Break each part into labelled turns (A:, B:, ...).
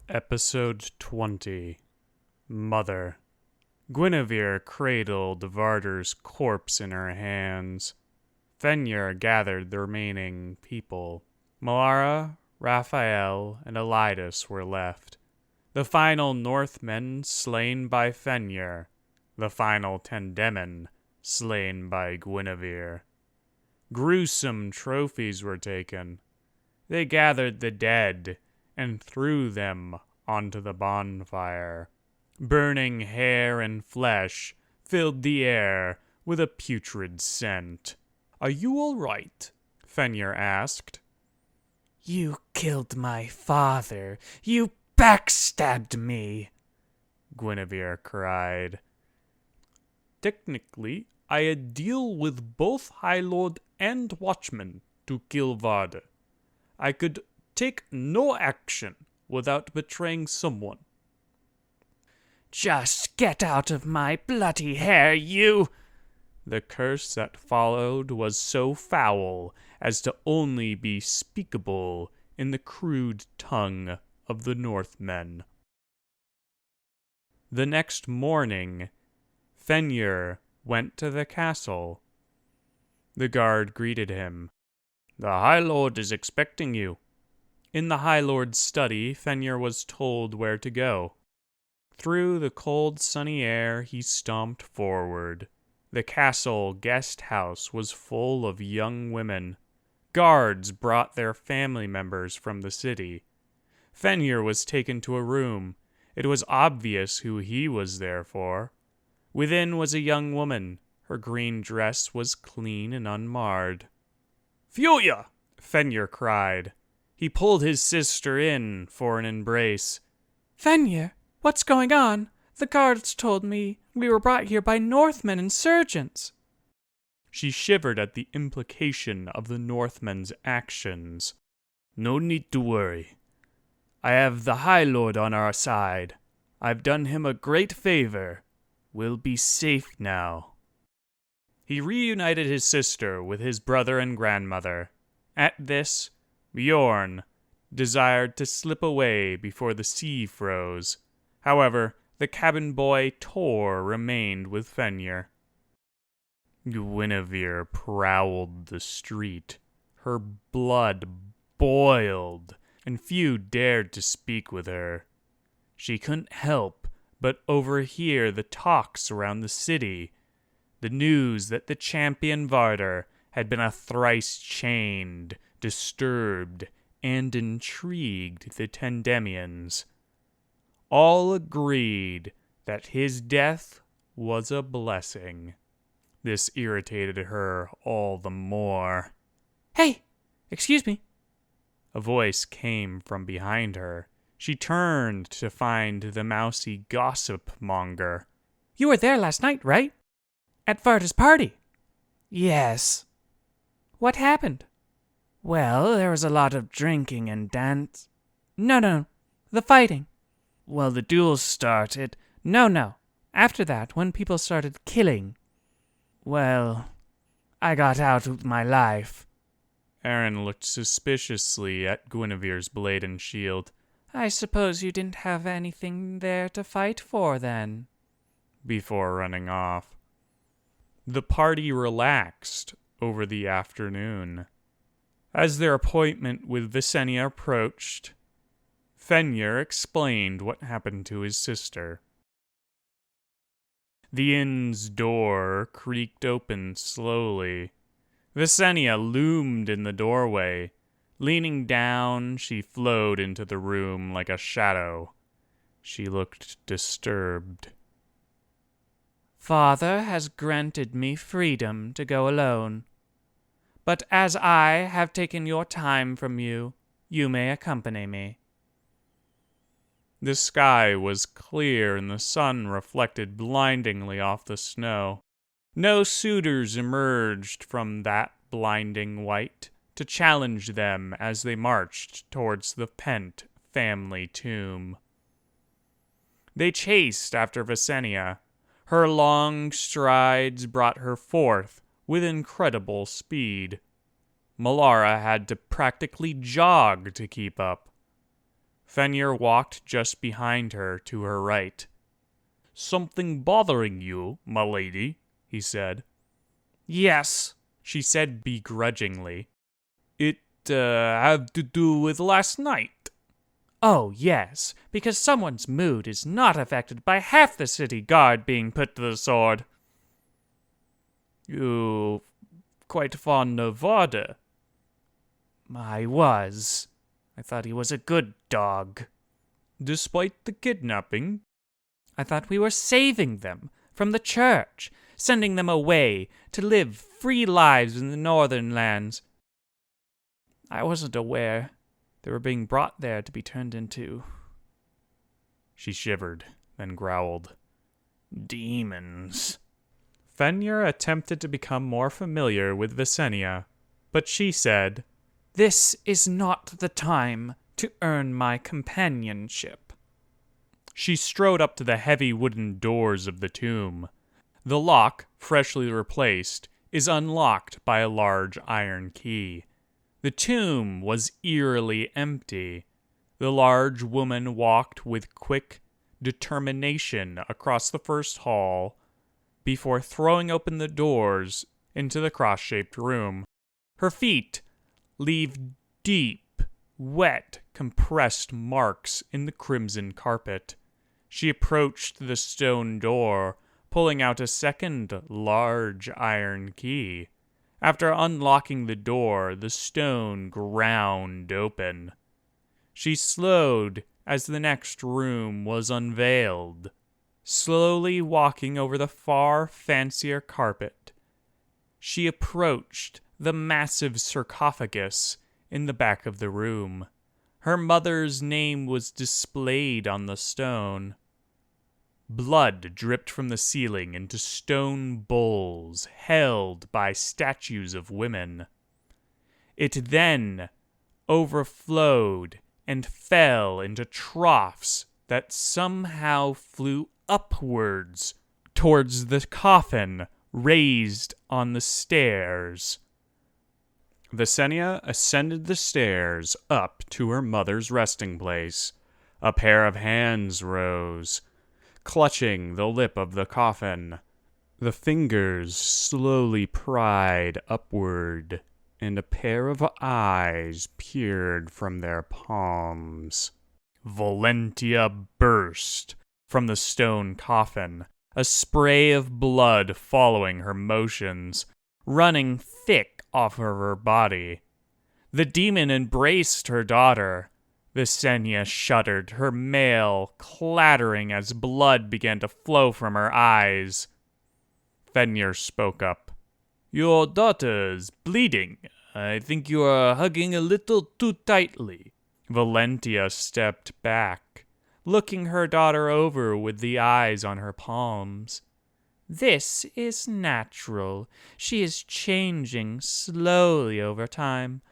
A: Episode 20. Mother. Guinevere cradled Varder's corpse in her hands. Fenrir gathered the remaining people. Malara, Raphael, and Elidus were left. The final Northmen slain by Fenrir. The final Tendemen slain by Guinevere. Gruesome trophies were taken. They gathered the dead and threw them onto the bonfire. Burning hair and flesh filled the air with a putrid scent. "Are you all right?" Fenrir asked.
B: "You killed my father. You backstabbed me,"
A: Guinevere cried. "Technically, I had a deal with both High Lord and Watchman to kill Varder. I could take no action without betraying someone."
B: "Just get out of my bloody hair, you—"
A: The curse that followed was so foul as to only be speakable in the crude tongue of the Northmen. The next morning, Fenrir went to the castle. The guard greeted him. "The High Lord is expecting you." In the High Lord's study, Fenrir was told where to go. Through the cold, sunny air, he stomped forward. The castle guest house was full of young women. Guards brought their family members from the city. Fenrir was taken to a room. It was obvious who he was there for. Within was a young woman. Her green dress was clean and unmarred. "Fuya!" Fenrir cried. He pulled his sister in for an embrace.
B: "Fenrir, what's going on? The guards told me we were brought here by Northmen insurgents."
A: She shivered at the implication of the Northmen's actions. "No need to worry. I have the High Lord on our side. I've done him a great favor. We'll be safe now." He reunited his sister with his brother and grandmother. At this, Bjorn desired to slip away before the sea froze. However, the cabin boy Tor remained with Fenrir. Guinevere prowled the street. Her blood boiled, and few dared to speak with her. She couldn't help but overhear the talks around the city, the news that the champion Varder had been a thrice chained, disturbed, and intrigued the Tendemians. All agreed that his death was a blessing. This irritated her all the more.
B: "Hey, excuse me."
A: A voice came from behind her. She turned to find the mousy gossip monger.
B: "You were there last night, right? At Varder's party?" "Yes." "What happened?" "Well, there was a lot of drinking and dance." No, the fighting." "Well, the duels started." No. After that, when people started killing. "Well, I got out with my life."
A: Aaron looked suspiciously at Guinevere's blade and shield.
B: "I suppose you didn't have anything there to fight for, then?"
A: Before running off. The party relaxed over the afternoon. As their appointment with Visenya approached, Fenrir explained what happened to his sister. The inn's door creaked open slowly. Visenya loomed in the doorway. Leaning down, she flowed into the room like a shadow. She looked disturbed.
B: "Father has granted me freedom to go alone. But as I have taken your time from you, you may accompany me."
A: The sky was clear and the sun reflected blindingly off the snow. No suitors emerged from that blinding white to challenge them as they marched towards the pent family tomb. They chased after Visenya. Her long strides brought her forth with incredible speed. Malara had to practically jog to keep up. Fenrir walked just behind her to her right. "Something bothering you, my lady?" he said.
B: Yes,
A: She said begrudgingly. "It have to do with last night?"
B: Oh, yes, because someone's mood is not affected by half the city guard being put to the sword.
A: You quite fond of Varder?
B: I was. I thought he was a good dog.
A: Despite the kidnapping?
B: I thought we were saving them from the church, sending them away to live free lives in the northern lands. I wasn't aware they were being brought there to be turned into...
A: She shivered, then growled.
B: demons.
A: Fenrir attempted to become more familiar with Visenya, but she said,
B: This is not the time to earn my companionship.
A: She strode up to the heavy wooden doors of the tomb. The lock, freshly replaced, is unlocked by a large iron key. The tomb was eerily empty. The large woman walked with quick determination across the first hall before throwing open the doors into the cross-shaped room. Her feet leave deep, wet, compressed marks in the crimson carpet. She approached the stone door, pulling out a second large iron key. After unlocking the door, the stone ground open. She slowed as the next room was unveiled, slowly walking over the far fancier carpet. She approached the massive sarcophagus in the back of the room. Her mother's name was displayed on the stone. Blood dripped from the ceiling into stone bowls held by statues of women. It then overflowed and fell into troughs that somehow flew upwards towards the coffin raised on the stairs. Visenya ascended the stairs up to her mother's resting place. A pair of hands rose, clutching the lip of the coffin. The fingers slowly pried upward, and a pair of eyes peered from their palms. Valentia burst from the stone coffin, a spray of blood following her motions, running thick off of her body. The demon embraced her daughter. Visenya shuddered, her mail clattering as blood began to flow from her eyes. Fenrir spoke up. "Your daughter's bleeding. I think you are hugging a little too tightly." Valentia stepped back, looking her daughter over with the eyes on her palms.
B: This is natural. She is changing slowly over time.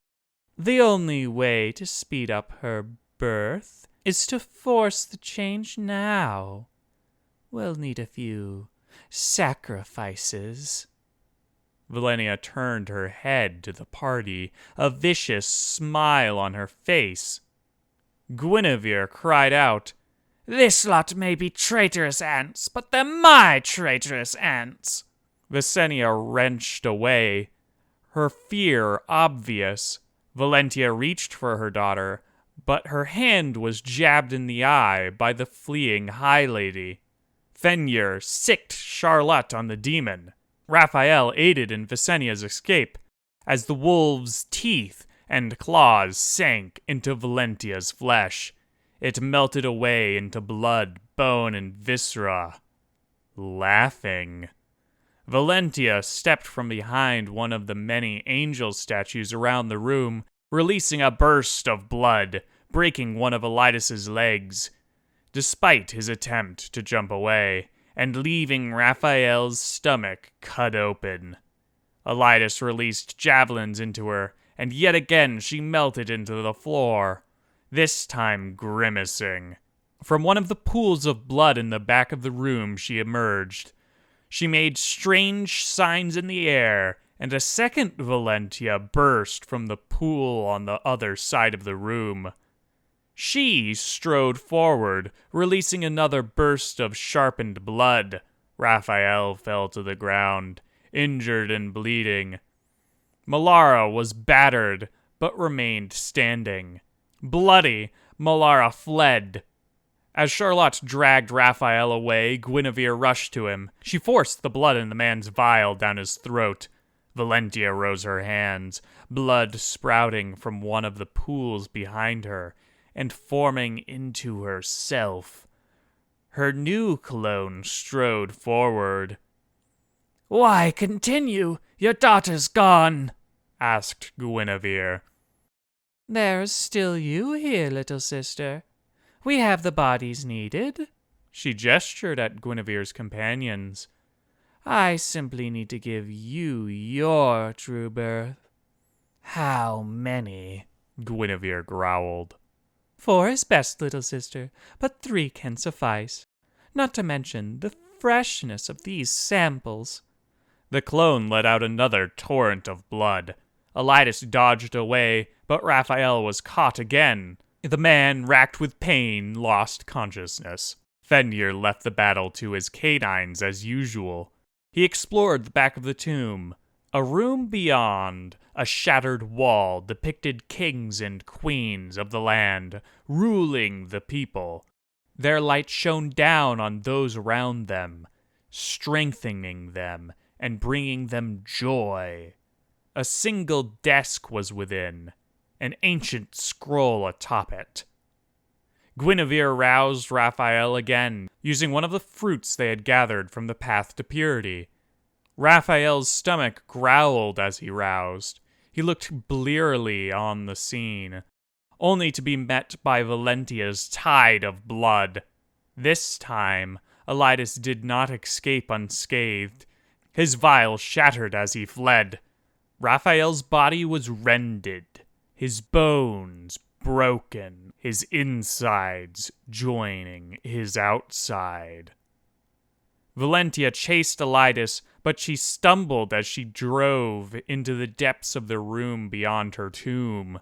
B: The only way to speed up her birth is to force the change now. We'll need a few sacrifices.
A: Valenia turned her head to the party, a vicious smile on her face. Guinevere cried out,
B: This lot may be traitorous ants, but they're my traitorous ants.
A: Visenya wrenched away, her fear obvious. Valentia reached for her daughter, but her hand was jabbed in the eye by the fleeing High Lady. Fenrir sicked Charlotte on the demon. Raphael aided in Visenya's escape, as the wolf's teeth and claws sank into Valentia's flesh. It melted away into blood, bone, and viscera. Laughing, Valentia stepped from behind one of the many angel statues around the room, releasing a burst of blood, breaking one of Elidas's legs. Despite his attempt to jump away, and leaving Raphael's stomach cut open. Elidas released javelins into her, and yet again she melted into the floor, this time grimacing. From one of the pools of blood in the back of the room she emerged. She made strange signs in the air, and a second Valentia burst from the pool on the other side of the room. She strode forward, releasing another burst of sharpened blood. Raphael fell to the ground, injured and bleeding. Malara was battered, but remained standing. Bloody, Malara fled. As Charlotte dragged Raphael away, Guinevere rushed to him. She forced the blood in the man's vial down his throat. Valentia rose her hands, blood sprouting from one of the pools behind her and forming into herself. Her new clone strode forward.
B: "Why continue? Your daughter's gone,"
A: asked Guinevere.
B: "There's still you here, little sister. We have the bodies needed."
A: She gestured at Guinevere's companions.
B: "I simply need to give you your true birth." "How many?"
A: Guinevere growled.
B: "4 is best, little sister, but 3 can suffice. Not to mention the freshness of these samples."
A: The clone let out another torrent of blood. Elidas dodged away, but Raphael was caught again. The man, racked with pain, lost consciousness. Fenrir left the battle to his canines as usual. He explored the back of the tomb. A room beyond, a shattered wall depicted kings and queens of the land, ruling the people. Their light shone down on those around them, strengthening them and bringing them joy. A single desk was within, an ancient scroll atop it. Guinevere roused Raphael again, using one of the fruits they had gathered from the path to purity. Raphael's stomach growled as he roused. He looked blearily on the scene, only to be met by Valentia's tide of blood. This time, Elidas did not escape unscathed. His vial shattered as he fled. Raphael's body was rended, his bones broken, his insides joining his outside. Valentia chased Elidas, but she stumbled as she drove into the depths of the room beyond her tomb.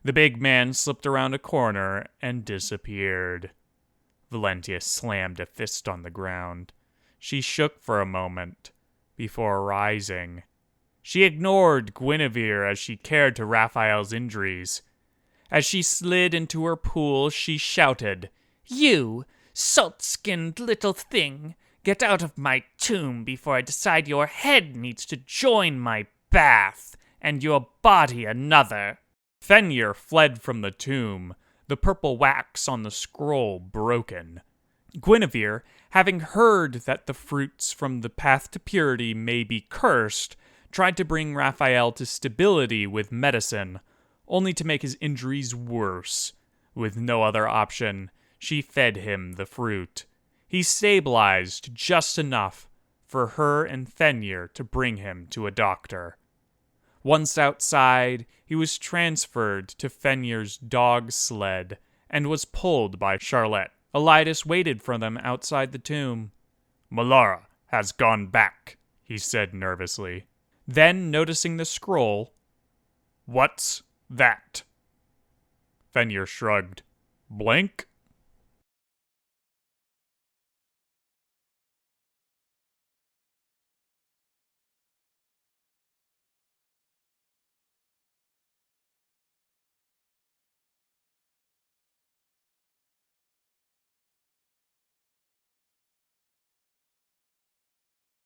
A: The big man slipped around a corner and disappeared. Valentia slammed a fist on the ground. She shook for a moment before rising. She ignored Guinevere as she cared to Raphael's injuries. As she slid into her pool, she shouted,
B: "You, salt-skinned little thing! Get out of my tomb before I decide your head needs to join my bath, and your body another."
A: Fenrir fled from the tomb, the purple wax on the scroll broken. Guinevere, having heard that the fruits from the path to purity may be cursed, tried to bring Raphael to stability with medicine, only to make his injuries worse. With no other option, she fed him the fruit. He stabilized just enough for her and Fenrir to bring him to a doctor. Once outside, he was transferred to Fenrir's dog sled and was pulled by Charlotte. Elidas waited for them outside the tomb. "Malara has gone back," he said nervously. Then, noticing the scroll, "What's that?" Fenrir shrugged. "Blank?"